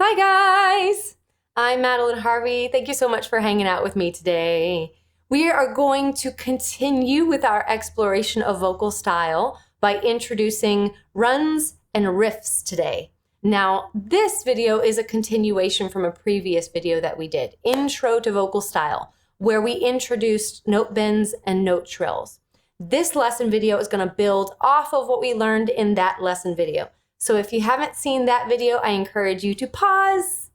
Hi guys! I'm Madeline Harvey. Thank you so much for hanging out with me today. We are going to continue with our exploration of vocal style by introducing runs and riffs today. Now, this video is a continuation from a previous video that we did, Intro to Vocal Style, where we introduced note bends and note trills. This lesson video is going to build off of what we learned in that lesson video. So if you haven't seen that video, I encourage you to pause,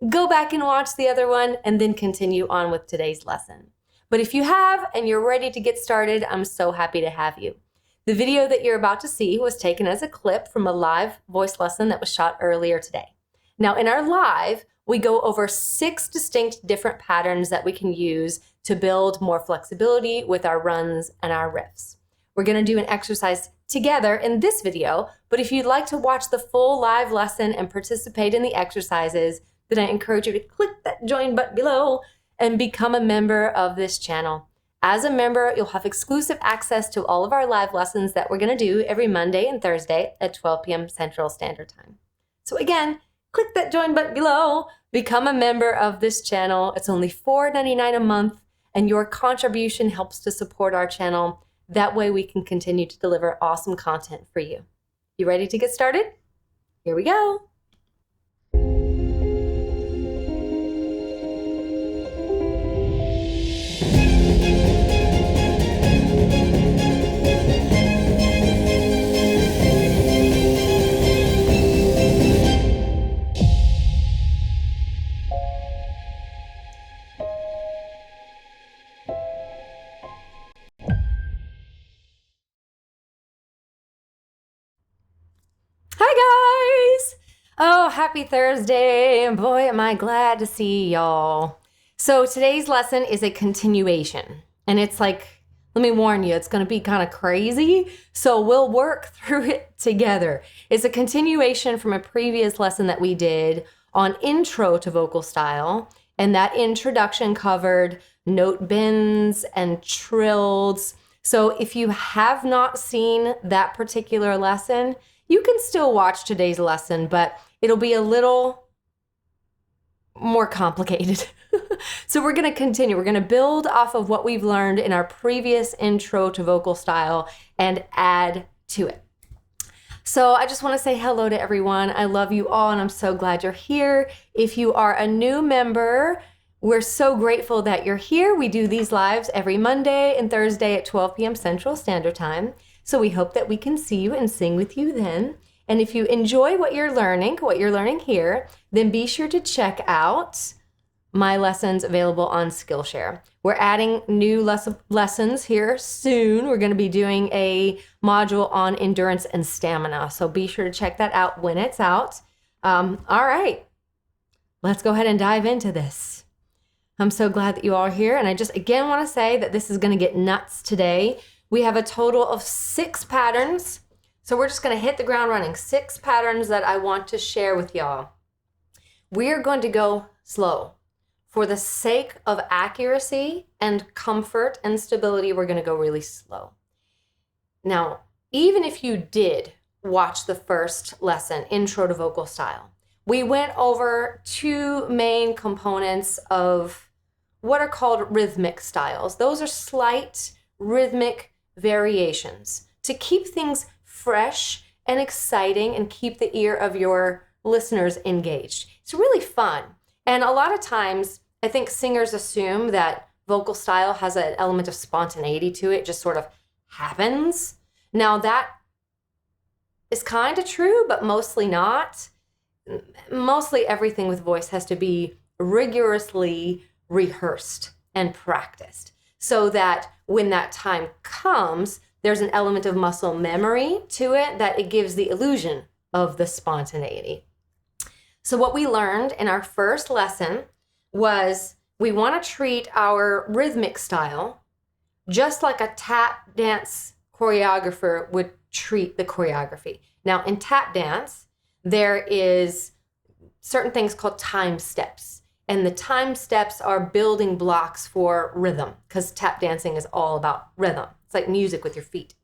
go back and watch the other one, and then continue on with today's lesson. But if you have and you're ready to get started, I'm so happy to have you. The video that you're about to see was taken as a clip from a live voice lesson that was shot earlier today. Now in our live, we go over 6 distinct different patterns that we can use to build more flexibility with our runs and our riffs. We're going to do an exercise together in this video, but if you'd like to watch the full live lesson and participate in the exercises, then I encourage you to click that join button below and become a member of this channel. As a member, you'll have exclusive access to all of our live lessons that we're going to do every Monday and Thursday at 12 p.m. Central Standard Time. So again, click that join button below, become a member of this channel. It's only $4.99 a month, and your contribution helps to support our channel. That way we can continue to deliver awesome content for you. You ready to get started? Here we go. Hi guys! Oh, happy Thursday. Boy, am I glad to see y'all. So today's lesson is a continuation. And it's like, let me warn you, it's going to be kind of crazy. So we'll work through it together. It's a continuation from a previous lesson that we did on intro to vocal style. And that introduction covered note bends and trills. So if you have not seen that particular lesson, you can still watch today's lesson, but it'll be a little more complicated. So we're going to continue. We're going to build off of what we've learned in our previous intro to vocal style and add to it. So I just want to say hello to everyone. I love you all, and I'm so glad you're here. If you are a new member, we're so grateful that you're here. We do these lives every Monday and Thursday at 12 p.m. Central Standard Time. So we hope that we can see you and sing with you then. And if you enjoy what you're learning here, then be sure to check out my lessons available on Skillshare. We're adding new lessons here soon. We're going to be doing a module on endurance and stamina. So be sure to check that out when it's out. All right, let's go ahead and dive into this. I'm so glad that you all are here. And I just again want to say that this is going to get nuts today. We have a total of 6 patterns. So we're just going to hit the ground running. 6 patterns that I want to share with y'all. We're going to go slow. For the sake of accuracy and comfort and stability, we're going to go really slow. Now, even if you did watch the first lesson, Intro to Vocal Style, we went over 2 main components of what are called rhythmic styles. Those are slight rhythmic variations to keep things fresh and exciting and keep the ear of your listeners engaged. It's really fun. And a lot of times, I think singers assume that vocal style has an element of spontaneity to it, just sort of happens. Now that is kind of true, but mostly not. Mostly everything with voice has to be rigorously rehearsed and practiced so that when that time comes, there's an element of muscle memory to it that it gives the illusion of the spontaneity. So what we learned in our first lesson was we want to treat our rhythmic style just like a tap dance choreographer would treat the choreography. Now in tap dance, there is certain things called time steps. And the time steps are building blocks for rhythm because tap dancing is all about rhythm. It's like music with your feet.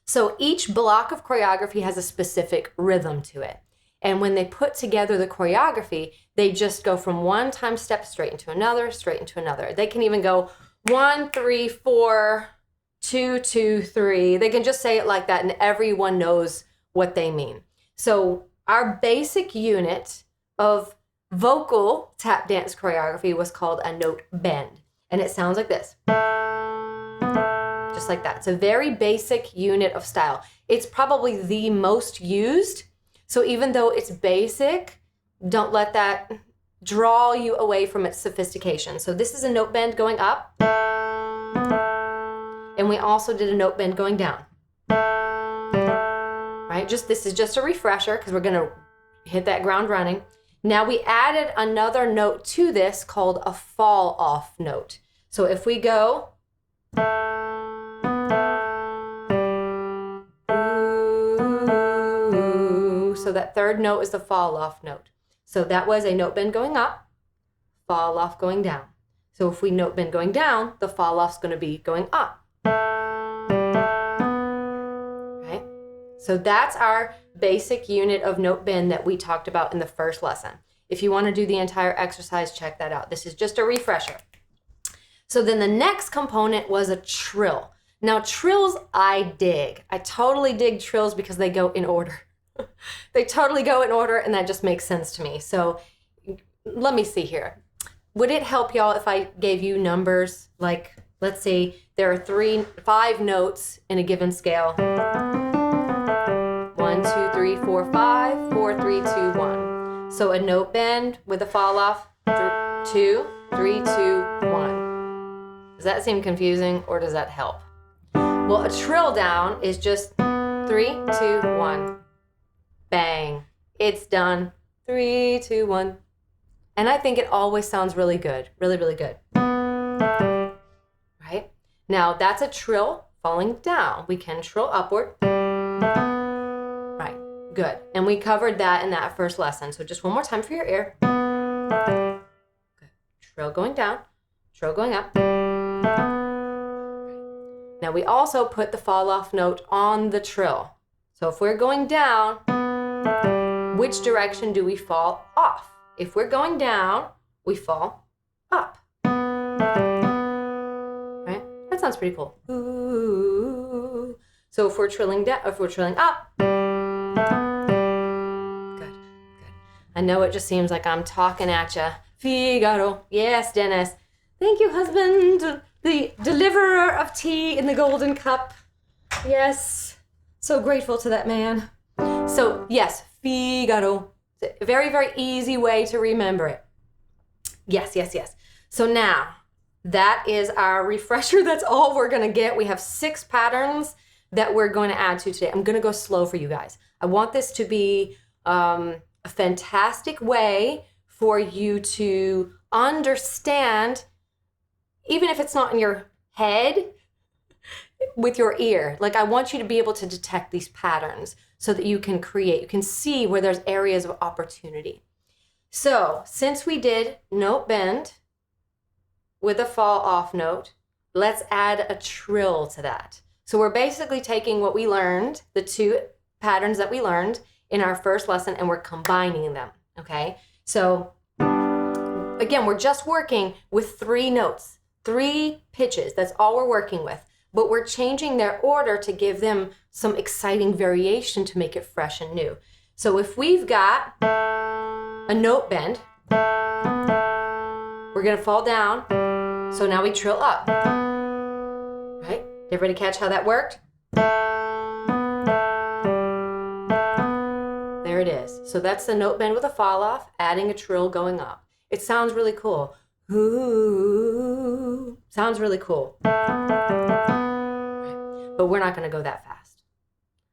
So each block of choreography has a specific rhythm to it. And when they put together the choreography, they just go from one time step straight into another, straight into another. They can even go 1, 3, 4, 2, 2, 3. They can just say it like that and everyone knows what they mean. So our basic unit of vocal tap dance choreography was called a note bend. And it sounds like this. Just like that. It's a very basic unit of style. It's probably the most used. So even though it's basic, don't let that draw you away from its sophistication. So this is a note bend going up. And we also did a note bend going down. Right? This is just a refresher because we're going to hit that ground running. Now we added another note to this called a fall off note. So if we go, so that third note is the fall off note. So that was a note bend going up, fall off going down. So if we note bend going down, the fall off's going to be going up. Right? So that's our basic unit of note bend that we talked about in the first lesson. If you want to do the entire exercise, check that out. This is just a refresher. So then the next component was a trill. Now trills I dig. I totally dig trills because they go in order. They totally go in order and that just makes sense to me. So let me see here. Would it help y'all if I gave you numbers? Like, let's see, there are 5 notes in a given scale. 1, 2, 3, 4, 5, 4, 3, 2, 1. So a note bend with a fall off, 2, 3, 2, 1. Does that seem confusing or does that help? Well, a trill down is just 3, 2, 1. Bang. It's done. 3, 2, 1. And I think it always sounds really good. Really, really good. Right? Now that's a trill falling down. We can trill upward. Right. Good. And we covered that in that first lesson. So just one more time for your ear. Good. Trill going down. Trill going up. Now we also put the fall off note on the trill. So if we're going down, which direction do we fall off? If we're going down, we fall up. Right? That sounds pretty cool. Ooh. So if we're trilling down, if we're trilling up, good, good. I know it just seems like I'm talking at you. Figaro. Yes, Dennis. Thank you, husband. The deliverer of tea in the golden cup. Yes. So grateful to that man. So yes, Figaro. It's a very, very easy way to remember it. Yes, yes, yes. So now that is our refresher. That's all we're going to get. We have 6 patterns that we're going to add to today. I'm going to go slow for you guys. I want this to be a fantastic way for you to understand, even if it's not in your head, with your ear. Like, I want you to be able to detect these patterns so that you can create, you can see where there's areas of opportunity. So since we did note bend with a fall off note, let's add a trill to that. So we're basically taking what we learned, the 2 patterns that we learned in our first lesson, and we're combining them, okay? So again, we're just working with 3 notes, 3 pitches. That's all we're working with. But we're changing their order to give them some exciting variation to make it fresh and new. So if we've got a note bend, we're gonna fall down. So now we trill up, right? Everybody catch how that worked? There it is. So that's the note bend with a fall off, adding a trill going up. It sounds really cool. Ooh, sounds really cool. But we're not going to go that fast.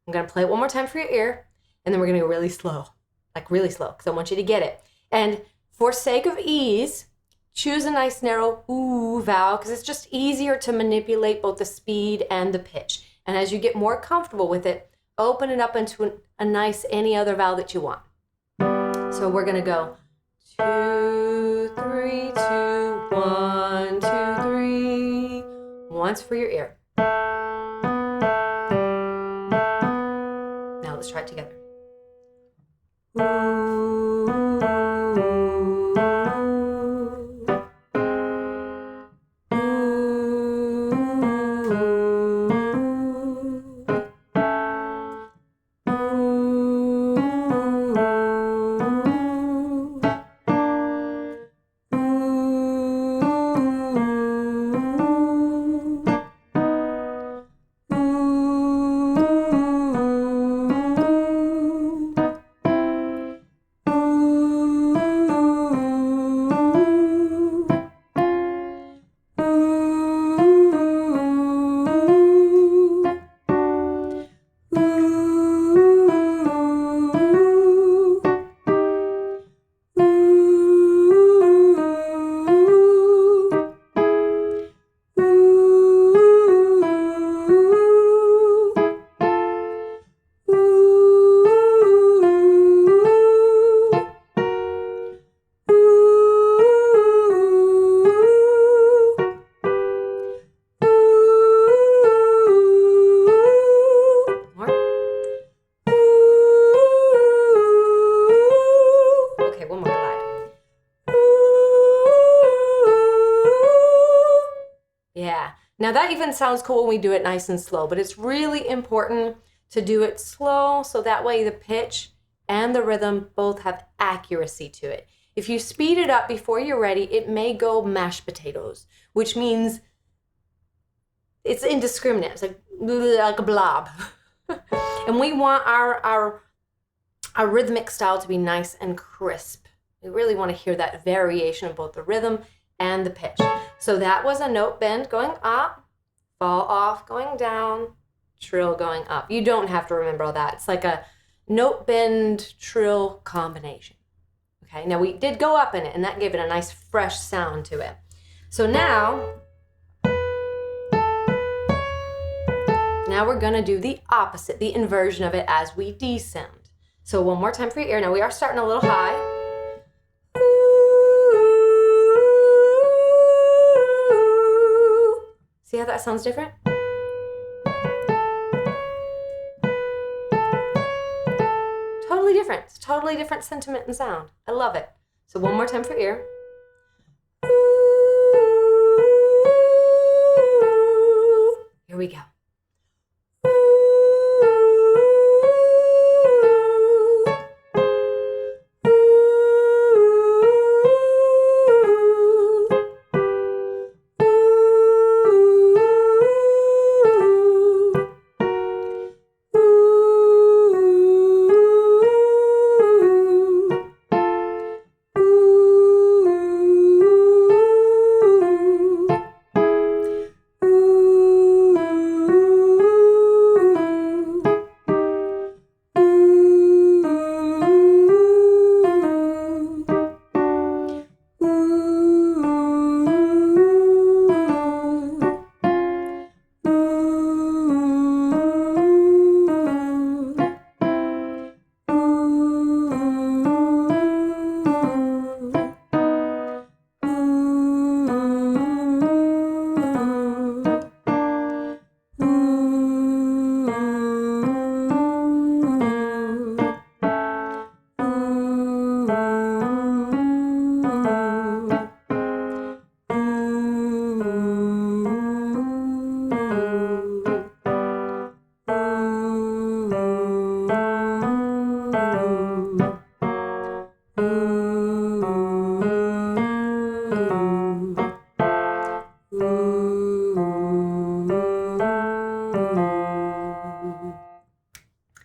I'm going to play it one more time for your ear, and then we're going to go really slow, like really slow, because I want you to get it. And for sake of ease, choose a nice narrow ooh vowel, because it's just easier to manipulate both the speed and the pitch. And as you get more comfortable with it, open it up into a nice any other vowel that you want. So we're going to go 2, 3, 2, 1, 2, 3. Once for your ear. Now let's try it together. Now that even sounds cool when we do it nice and slow, but it's really important to do it slow so that way the pitch and the rhythm both have accuracy to it. If you speed it up before you're ready, it may go mashed potatoes, which means it's indiscriminate. It's like a blob. And we want our rhythmic style to be nice and crisp. We really want to hear that variation of both the rhythm and the pitch. So that was a note bend going up, fall off going down, trill going up. You don't have to remember all that. It's like a note bend trill combination. Okay, now we did go up in it and that gave it a nice fresh sound to it. So now we're gonna do the opposite, the inversion of it as we descend. So one more time for your ear. Now we are starting a little high. See how that sounds different? Totally different. It's totally different sentiment and sound. I love it. So one more time for ear. Here we go.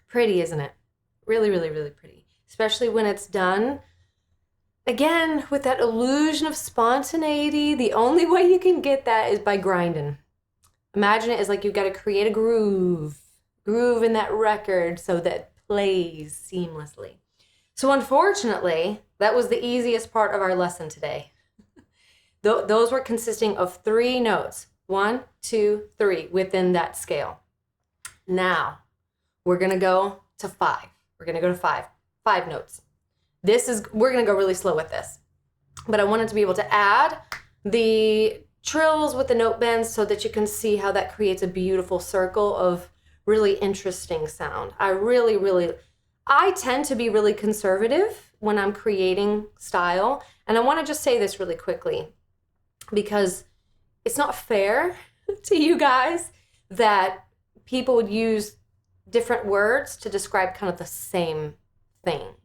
Pretty, isn't it? Really, really, really pretty. Especially when it's done, again, with that illusion of spontaneity. The only way you can get that is by grinding. Imagine it as like you've got to create a groove in that record so that it plays seamlessly. So unfortunately, that was the easiest part of our lesson today. Those were consisting of 3 notes. 1, 2, 3 within that scale. Now, we're going to go to 5. We're going to go to 5 notes. We're going to go really slow with this. But I wanted to be able to add the trills with the note bends so that you can see how that creates a beautiful circle of really interesting sound. I really, really I tend to be really conservative when I'm creating style. And I want to just say this really quickly because it's not fair to you guys that people would use different words to describe kind of the same thing.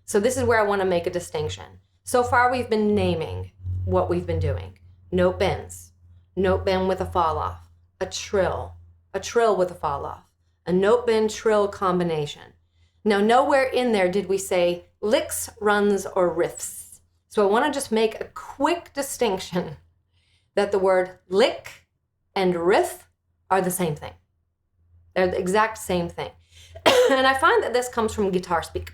So this is where I want to make a distinction. So far, we've been naming what we've been doing. Note bends, note bend with a fall off, a trill with a fall off, a note bend trill combination. Now, nowhere in there did we say licks, runs, or riffs. So I want to just make a quick distinction that the word lick and riff are the same thing. They're the exact same thing. And I find that this comes from guitar speak.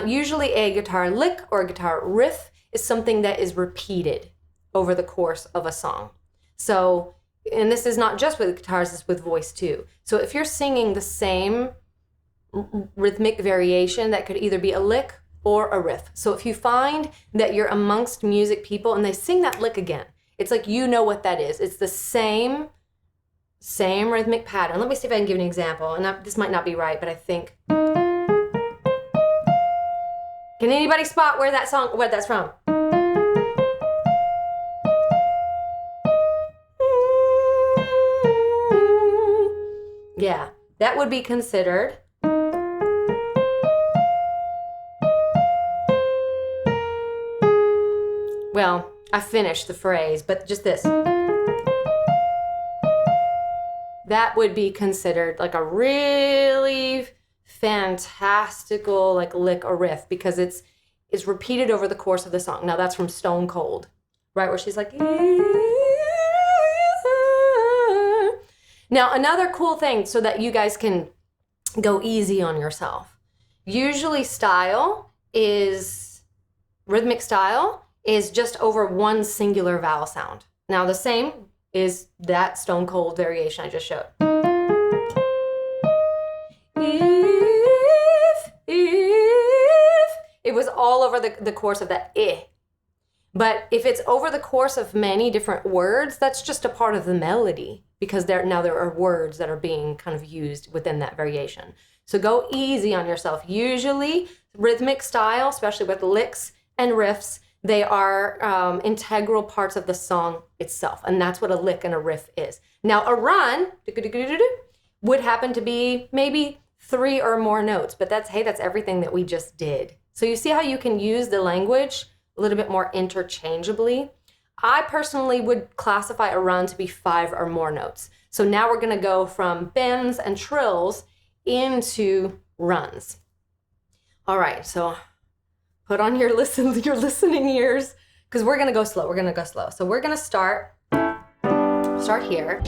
Usually a guitar lick or a guitar riff is something that is repeated over the course of a song. So, and this is not just with guitars, it's with voice too. So if you're singing the same rhythmic variation, that could either be a lick or a riff. So if you find that you're amongst music people and they sing that lick again, it's like you know what that is. It's the same rhythmic pattern. Let me see if I can give an example. And this might not be right, but I think. Can anybody spot what that's from? Yeah, that would be considered. Well, I finished the phrase, but just this. That would be considered like a really fantastical like lick or riff because it's repeated over the course of the song. Now that's from Stone Cold, right? Where she's like, now another cool thing so that you guys can go easy on yourself. Usually rhythmic style is just over one singular vowel sound. Now the same is that Stone Cold variation I just showed. If it was all over the course of that I. But if it's over the course of many different words, that's just a part of the melody because there are words that are being kind of used within that variation. So go easy on yourself. Usually rhythmic style, especially with licks and riffs, they are integral parts of the song itself. And that's what a lick and a riff is. Now a run would happen to be maybe 3 or more notes, but that's everything that we just did. So you see how you can use the language a little bit more interchangeably. I personally would classify a run to be 5 or more notes. So now we're gonna go from bends and trills into runs. All right, so put on your listening ears because we're gonna go slow. So we're gonna start here.